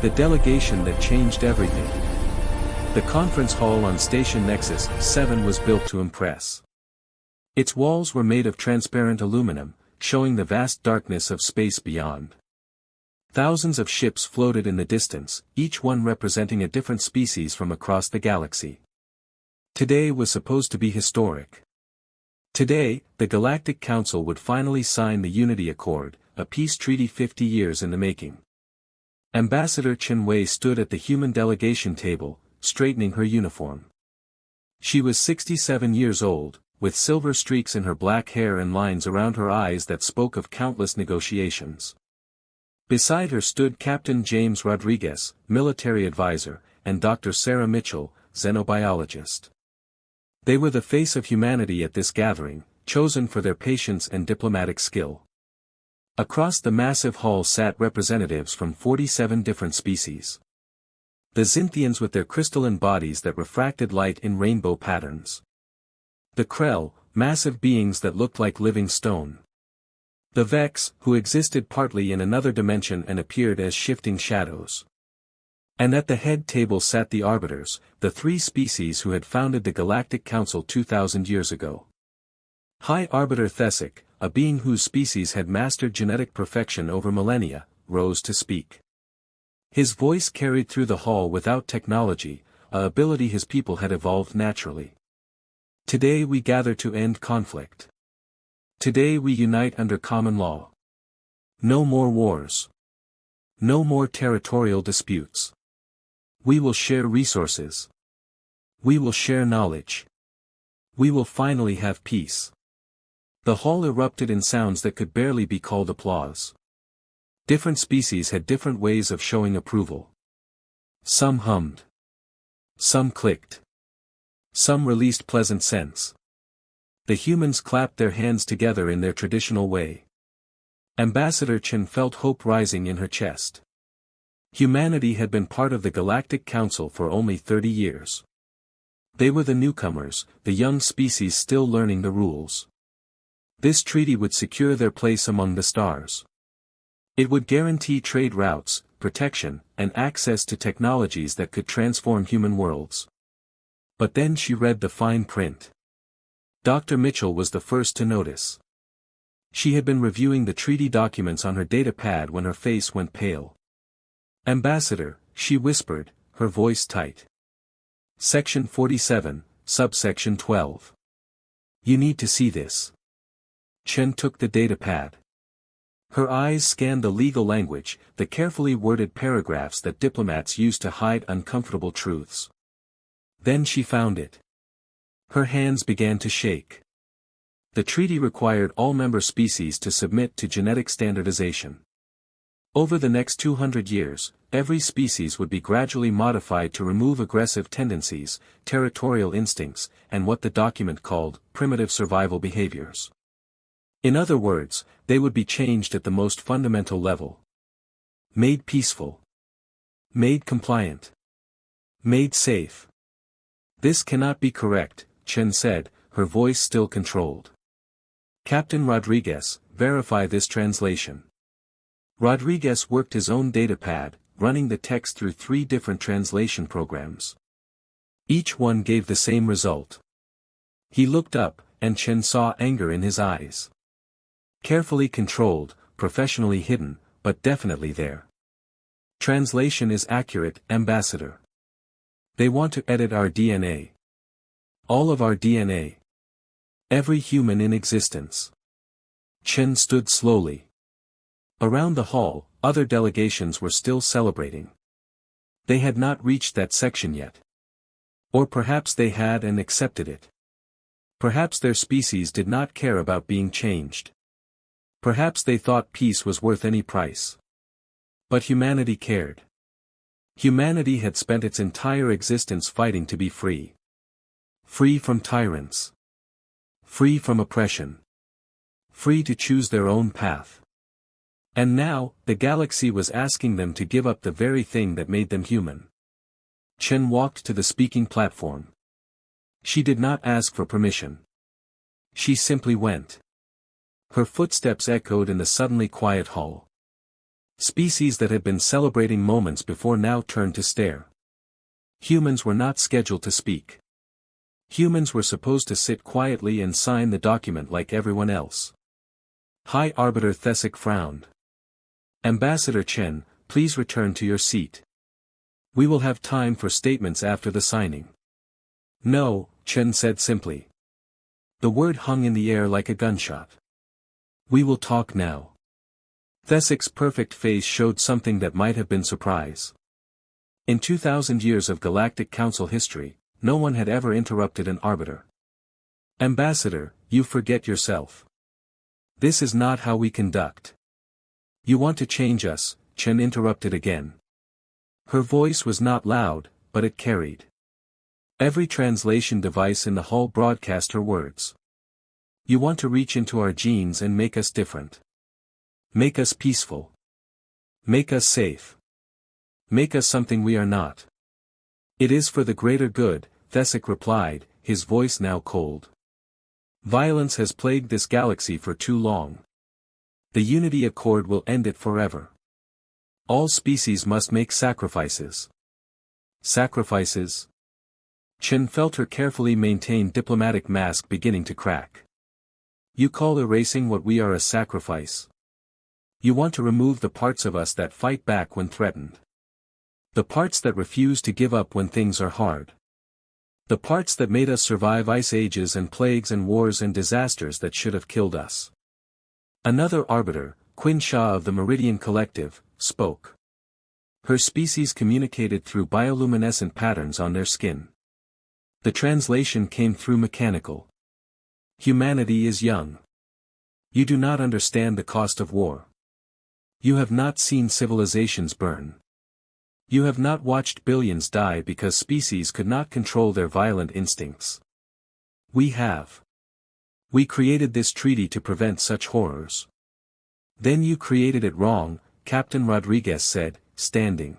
The delegation that changed everything. The conference hall on Station Nexus 7 was built to impress. Its walls were made of transparent aluminum, showing the vast darkness of space beyond. Thousands of ships floated in the distance, each one representing a different species from across the galaxy. Today was supposed to be historic. Today, the Galactic Council would finally sign the Unity Accord, a peace treaty 50 years in the making. Ambassador Chen Wei stood at the human delegation table, straightening her uniform. She was 67 years old, with silver streaks in her black hair and lines around her eyes that spoke of countless negotiations. Beside her stood Captain James Rodriguez, military advisor, and Dr. Sarah Mitchell, xenobiologist. They were the face of humanity at this gathering, chosen for their patience and diplomatic skill. Across the massive hall sat representatives from 47 different species. The Xinthians with their crystalline bodies that refracted light in rainbow patterns. The Krell, massive beings that looked like living stone. The Vex, who existed partly in another dimension and appeared as shifting shadows. And at the head table sat the Arbiters, the three species who had founded the Galactic Council 2,000 years ago. High Arbiter Thesic, a being whose species had mastered genetic perfection over millennia, rose to speak. His voice carried through the hall without technology, a ability his people had evolved naturally. Today we gather to end conflict. Today we unite under common law. No more wars. No more territorial disputes. We will share resources. We will share knowledge. We will finally have peace. The hall erupted in sounds that could barely be called applause. Different species had different ways of showing approval. Some hummed. Some clicked. Some released pleasant scents. The humans clapped their hands together in their traditional way. Ambassador Chen felt hope rising in her chest. Humanity had been part of the Galactic Council for only 30 years. They were the newcomers, the young species still learning the rules. This treaty would secure their place among the stars. It would guarantee trade routes, protection, and access to technologies that could transform human worlds. But then she read the fine print. Dr. Mitchell was the first to notice. She had been reviewing the treaty documents on her datapad when her face went pale. Ambassador, she whispered, her voice tight. Section 47, subsection 12. You need to see this. Chen took the datapad. Her eyes scanned the legal language, the carefully worded paragraphs that diplomats use to hide uncomfortable truths. Then she found it. Her hands began to shake. The treaty required all member species to submit to genetic standardization. Over the next 200 years, every species would be gradually modified to remove aggressive tendencies, territorial instincts, and what the document called primitive survival behaviors. In other words, they would be changed at the most fundamental level. Made peaceful. Made compliant. Made safe. This cannot be correct, Chen said, her voice still controlled. Captain Rodriguez, verify this translation. Rodriguez worked his own datapad, running the text through 3 different translation programs. Each one gave the same result. He looked up, and Chen saw anger in his eyes. Carefully controlled, professionally hidden, but definitely there. Translation is accurate, Ambassador. They want to edit our DNA. All of our DNA. Every human in existence. Chen stood slowly. Around the hall, other delegations were still celebrating. They had not reached that section yet. Or perhaps they had and accepted it. Perhaps their species did not care about being changed. Perhaps they thought peace was worth any price. But humanity cared. Humanity had spent its entire existence fighting to be free. Free from tyrants. Free from oppression. Free to choose their own path. And now, the galaxy was asking them to give up the very thing that made them human. Chen walked to the speaking platform. She did not ask for permission. She simply went. Her footsteps echoed in the suddenly quiet hall. Species that had been celebrating moments before now turned to stare. Humans were not scheduled to speak. Humans were supposed to sit quietly and sign the document like everyone else. High Arbiter Thesic frowned. Ambassador Chen, please return to your seat. We will have time for statements after the signing. No, Chen said simply. The word hung in the air like a gunshot. We will talk now. Thesic's perfect face showed something that might have been surprise. In 2,000 years of Galactic Council history, no one had ever interrupted an arbiter. Ambassador, you forget yourself. This is not how we conduct. You want to change us, Chen interrupted again. Her voice was not loud, but it carried. Every translation device in the hall broadcast her words. You want to reach into our genes and make us different. Make us peaceful. Make us safe. Make us something we are not. It is for the greater good, Thesic replied, his voice now cold. Violence has plagued this galaxy for too long. The Unity Accord will end it forever. All species must make sacrifices. Sacrifices? Chen felt her carefully maintained diplomatic mask beginning to crack. You call erasing what we are a sacrifice? You want to remove the parts of us that fight back when threatened. The parts that refuse to give up when things are hard. The parts that made us survive ice ages and plagues and wars and disasters that should have killed us. Another arbiter, Quinn Shaw of the Meridian Collective, spoke. Her species communicated through bioluminescent patterns on their skin. The translation came through mechanical. Humanity is young. You do not understand the cost of war. You have not seen civilizations burn. You have not watched billions die because species could not control their violent instincts. We have. We created this treaty to prevent such horrors. Then you created it wrong, Captain Rodriguez said, standing.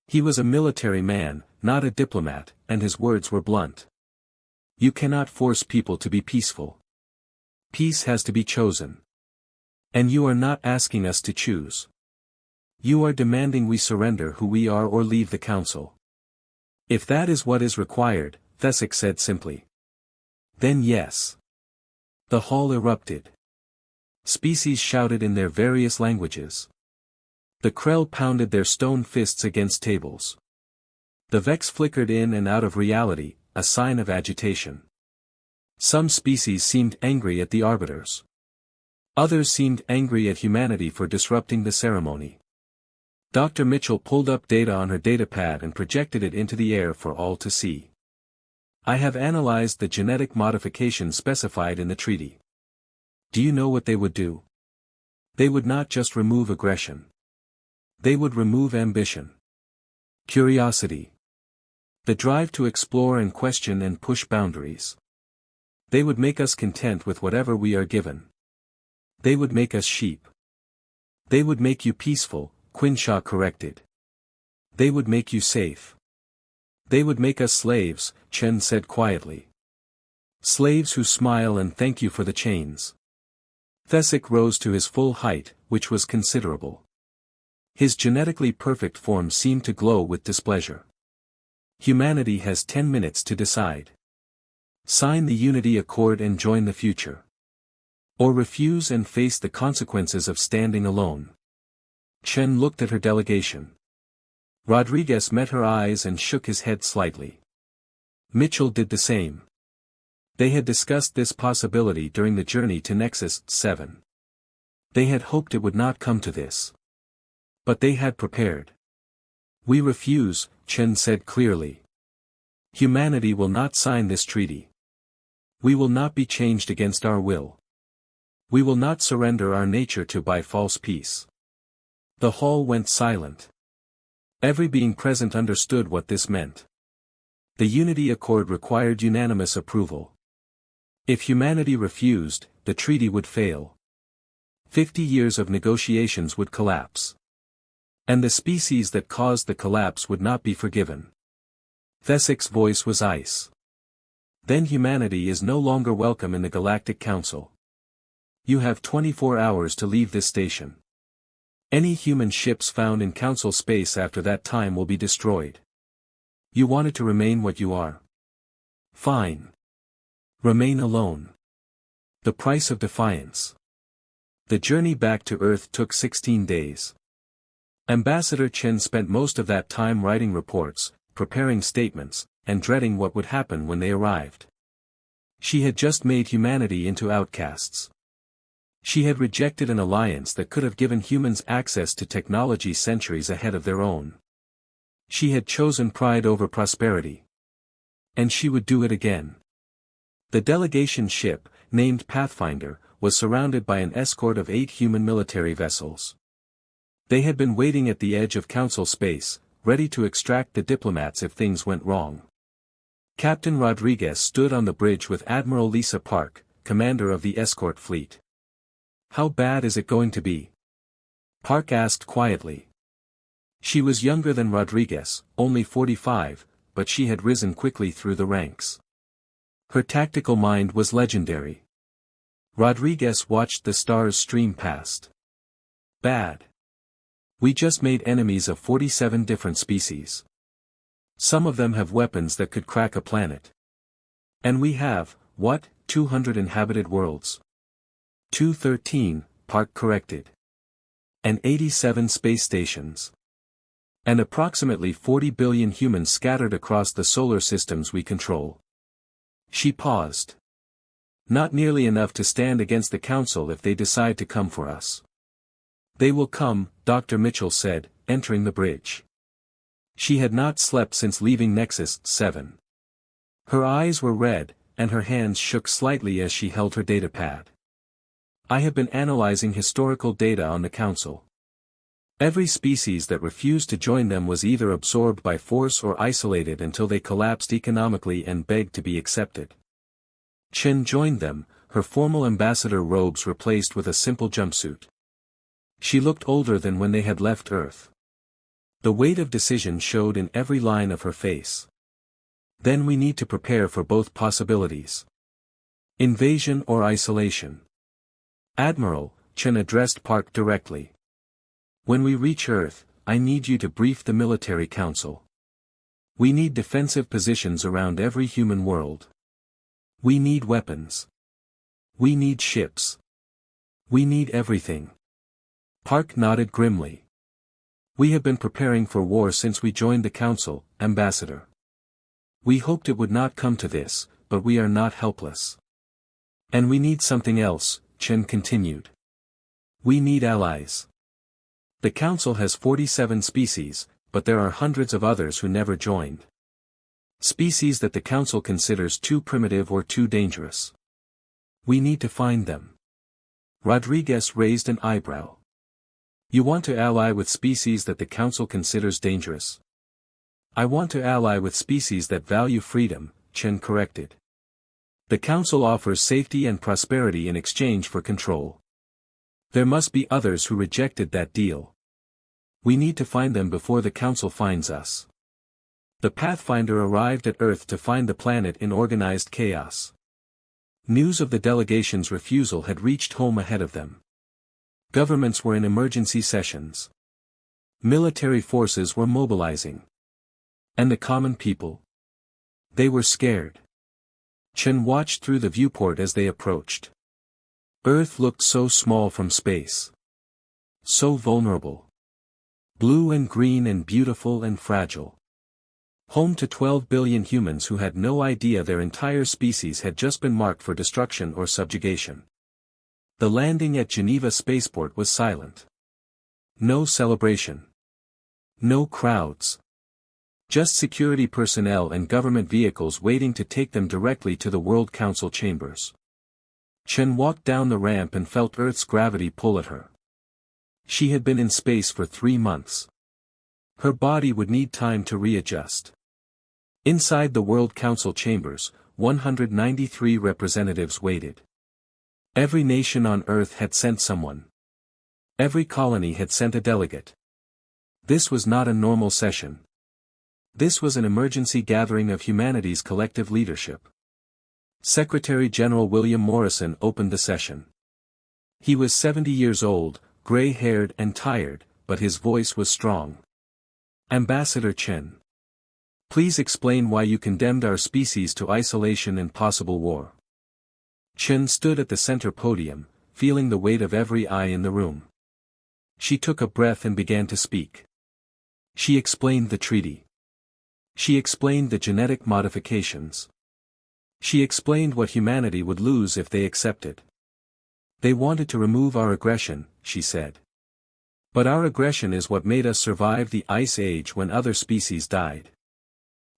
He was a military man, not a diplomat, and his words were blunt. You cannot force people to be peaceful. Peace has to be chosen. And you are not asking us to choose. You are demanding we surrender who we are or leave the council. If that is what is required, Thesic said simply. Then yes. The hall erupted. Species shouted in their various languages. The Krell pounded their stone fists against tables. The Vex flickered in and out of reality, a sign of agitation. Some species seemed angry at the arbiters. Others seemed angry at humanity for disrupting the ceremony. Dr. Mitchell pulled up data on her datapad and projected it into the air for all to see. I have analyzed the genetic modifications specified in the treaty. Do you know what they would do? They would not just remove aggression. They would remove ambition. Curiosity. The drive to explore and question and push boundaries. They would make us content with whatever we are given. They would make us sheep. They would make you peaceful, Quinshaw corrected. They would make you safe. They would make us slaves, Chen said quietly. Slaves who smile and thank you for the chains. Thesic rose to his full height, which was considerable. His genetically perfect form seemed to glow with displeasure. Humanity has 10 minutes to decide. Sign the Unity Accord and join the future. Or refuse and face the consequences of standing alone. Chen looked at her delegation. Rodriguez met her eyes and shook his head slightly. Mitchell did the same. They had discussed this possibility during the journey to Nexus 7. They had hoped it would not come to this. But they had prepared. We refuse, Chen said clearly. Humanity will not sign this treaty. We will not be changed against our will. We will not surrender our nature to buy false peace. The hall went silent. Every being present understood what this meant. The Unity Accord required unanimous approval. If humanity refused, the treaty would fail. 50 years of negotiations would collapse. And the species that caused the collapse would not be forgiven. Thesic's voice was ice. Then humanity is no longer welcome in the Galactic Council. You have 24 hours to leave this station. Any human ships found in Council space after that time will be destroyed. You wanted to remain what you are. Fine. Remain alone. The price of defiance. The journey back to Earth took 16 days. Ambassador Chen spent most of that time writing reports, preparing statements, and dreading what would happen when they arrived. She had just made humanity into outcasts. She had rejected an alliance that could have given humans access to technology centuries ahead of their own. She had chosen pride over prosperity. And she would do it again. The delegation ship, named Pathfinder, was surrounded by an escort of 8 human military vessels. They had been waiting at the edge of Council space, ready to extract the diplomats if things went wrong. Captain Rodriguez stood on the bridge with Admiral Lisa Park, commander of the escort fleet. "How bad is it going to be?" Park asked quietly. She was younger than Rodriguez, only 45, but she had risen quickly through the ranks. Her tactical mind was legendary. Rodriguez watched the stars stream past. "Bad. We just made enemies of 47 different species. Some of them have weapons that could crack a planet. And we have, 200 inhabited worlds?" 213, Park corrected. And 87 space stations. And approximately 40 billion humans scattered across the solar systems we control. She paused. "Not nearly enough to stand against the Council if they decide to come for us." "They will come," Dr. Mitchell said, entering the bridge. She had not slept since leaving Nexus 7. Her eyes were red, and her hands shook slightly as she held her datapad. "I have been analyzing historical data on the Council. Every species that refused to join them was either absorbed by force or isolated until they collapsed economically and begged to be accepted." Chen joined them, her formal ambassador robes replaced with a simple jumpsuit. She looked older than when they had left Earth. The weight of decision showed in every line of her face. "Then we need to prepare for both possibilities. Invasion or isolation." "Admiral," Chen addressed Park directly. "When we reach Earth, I need you to brief the military council. We need defensive positions around every human world. We need weapons. We need ships. We need everything." Park nodded grimly. "We have been preparing for war since we joined the Council, Ambassador. We hoped it would not come to this, but we are not helpless. And we need something else," Chen continued. "We need allies. The Council has 47 species, but there are hundreds of others who never joined. Species that the Council considers too primitive or too dangerous. We need to find them." Rodriguez raised an eyebrow. "You want to ally with species that the Council considers dangerous?" "I want to ally with species that value freedom," Chen corrected. "The Council offers safety and prosperity in exchange for control. There must be others who rejected that deal. We need to find them before the Council finds us." The Pathfinder arrived at Earth to find the planet in organized chaos. News of the delegation's refusal had reached home ahead of them. Governments were in emergency sessions. Military forces were mobilizing. And the common people? They were scared. Chen watched through the viewport as they approached. Earth looked so small from space. So vulnerable. Blue and green and beautiful and fragile. Home to 12 billion humans who had no idea their entire species had just been marked for destruction or subjugation. The landing at Geneva spaceport was silent. No celebration. No crowds. Just security personnel and government vehicles waiting to take them directly to the World Council chambers. Chen walked down the ramp and felt Earth's gravity pull at her. She had been in space for 3 months. Her body would need time to readjust. Inside the World Council chambers, 193 representatives waited. Every nation on Earth had sent someone. Every colony had sent a delegate. This was not a normal session. This was an emergency gathering of humanity's collective leadership. Secretary General William Morrison opened the session. He was 70 years old, gray-haired and tired, but his voice was strong. "Ambassador Chen. Please explain why you condemned our species to isolation and possible war." Chen stood at the center podium, feeling the weight of every eye in the room. She took a breath and began to speak. She explained the treaty. She explained the genetic modifications. She explained what humanity would lose if they accepted. "They wanted to remove our aggression," she said. "But our aggression is what made us survive the Ice Age when other species died.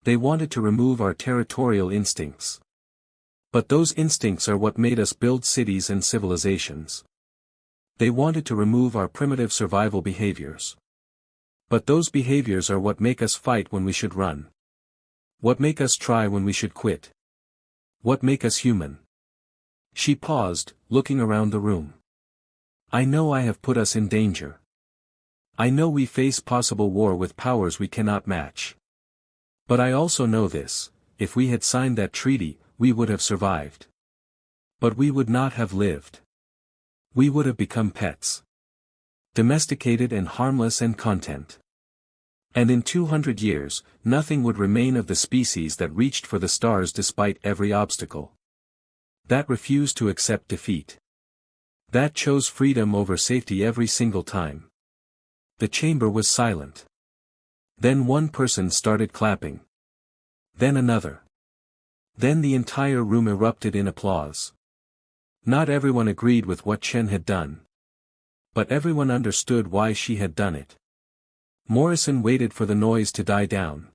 They wanted to remove our territorial instincts. But those instincts are what made us build cities and civilizations. They wanted to remove our primitive survival behaviors. But those behaviors are what make us fight when we should run. What make us try when we should quit. What make us human." She paused, looking around the room. "I know I have put us in danger. I know we face possible war with powers we cannot match. But I also know this: if we had signed that treaty, we would have survived. But we would not have lived. We would have become pets. Domesticated and harmless and content. And in 200 years, nothing would remain of the species that reached for the stars despite every obstacle. That refused to accept defeat. That chose freedom over safety every single time." The chamber was silent. Then one person started clapping. Then another. Then the entire room erupted in applause. Not everyone agreed with what Chen had done. But everyone understood why she had done it. Morrison waited for the noise to die down.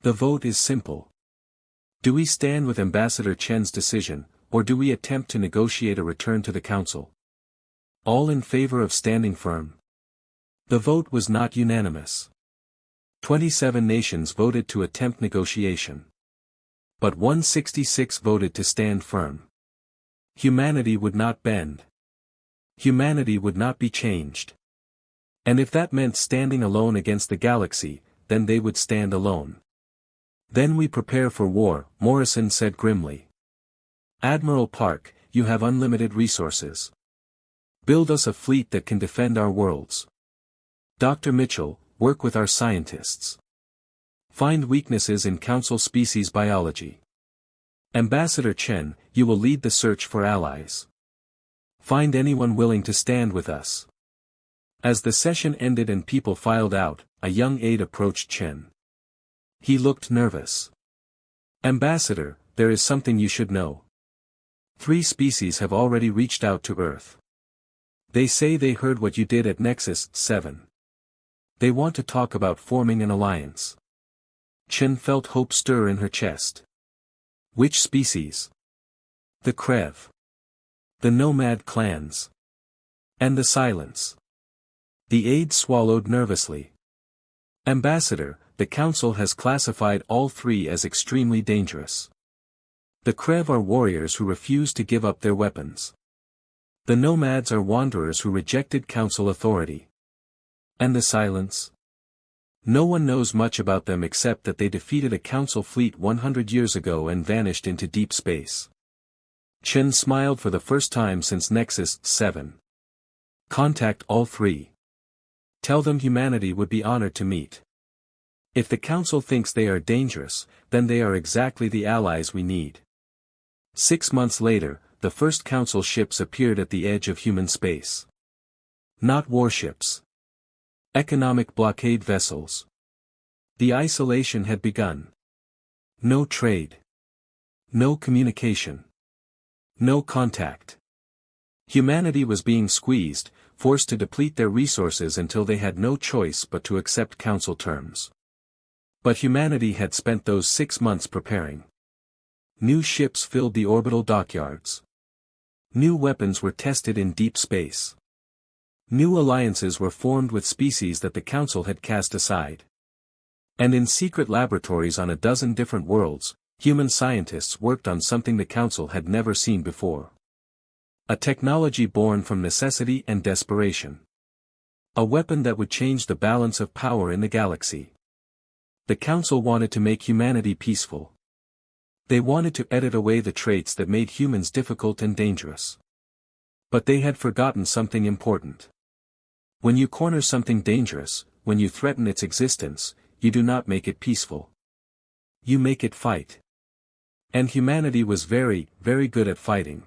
"The vote is simple. Do we stand with Ambassador Chen's decision, or do we attempt to negotiate a return to the council?" All in favor of standing firm. The vote was not unanimous. 27 nations voted to attempt negotiation. But 166 voted to stand firm. Humanity would not bend. Humanity would not be changed. And if that meant standing alone against the galaxy, then they would stand alone. "Then we prepare for war," Morrison said grimly. "Admiral Park, you have unlimited resources. Build us a fleet that can defend our worlds. Dr. Mitchell, work with our scientists. Find weaknesses in Council species biology. Ambassador Chen, you will lead the search for allies. Find anyone willing to stand with us." As the session ended and people filed out, a young aide approached Chen. He looked nervous. "Ambassador, there is something you should know. 3 species have already reached out to Earth. They say they heard what you did at Nexus 7. They want to talk about forming an alliance." Chen felt hope stir in her chest. "Which species?" "The Krev. The Nomad clans. And the Silence." The aide swallowed nervously. "Ambassador, the Council has classified all 3 as extremely dangerous. The Krev are warriors who refuse to give up their weapons. The Nomads are wanderers who rejected Council authority. And the Silence? No one knows much about them except that they defeated a Council fleet 100 years ago and vanished into deep space." Chen smiled for the first time since Nexus 7. "Contact all 3. Tell them humanity would be honored to meet. If the Council thinks they are dangerous, then they are exactly the allies we need." 6 months later, the first Council ships appeared at the edge of human space. Not warships. Economic blockade vessels. The isolation had begun. No trade. No communication. No contact. Humanity was being squeezed, forced to deplete their resources until they had no choice but to accept Council terms. But humanity had spent those 6 months preparing. New ships filled the orbital dockyards. New weapons were tested in deep space. New alliances were formed with species that the Council had cast aside. And in secret laboratories on a dozen different worlds, human scientists worked on something the Council had never seen before. A technology born from necessity and desperation. A weapon that would change the balance of power in the galaxy. The Council wanted to make humanity peaceful. They wanted to edit away the traits that made humans difficult and dangerous. But they had forgotten something important. When you corner something dangerous, when you threaten its existence, you do not make it peaceful. You make it fight. And humanity was very, very good at fighting.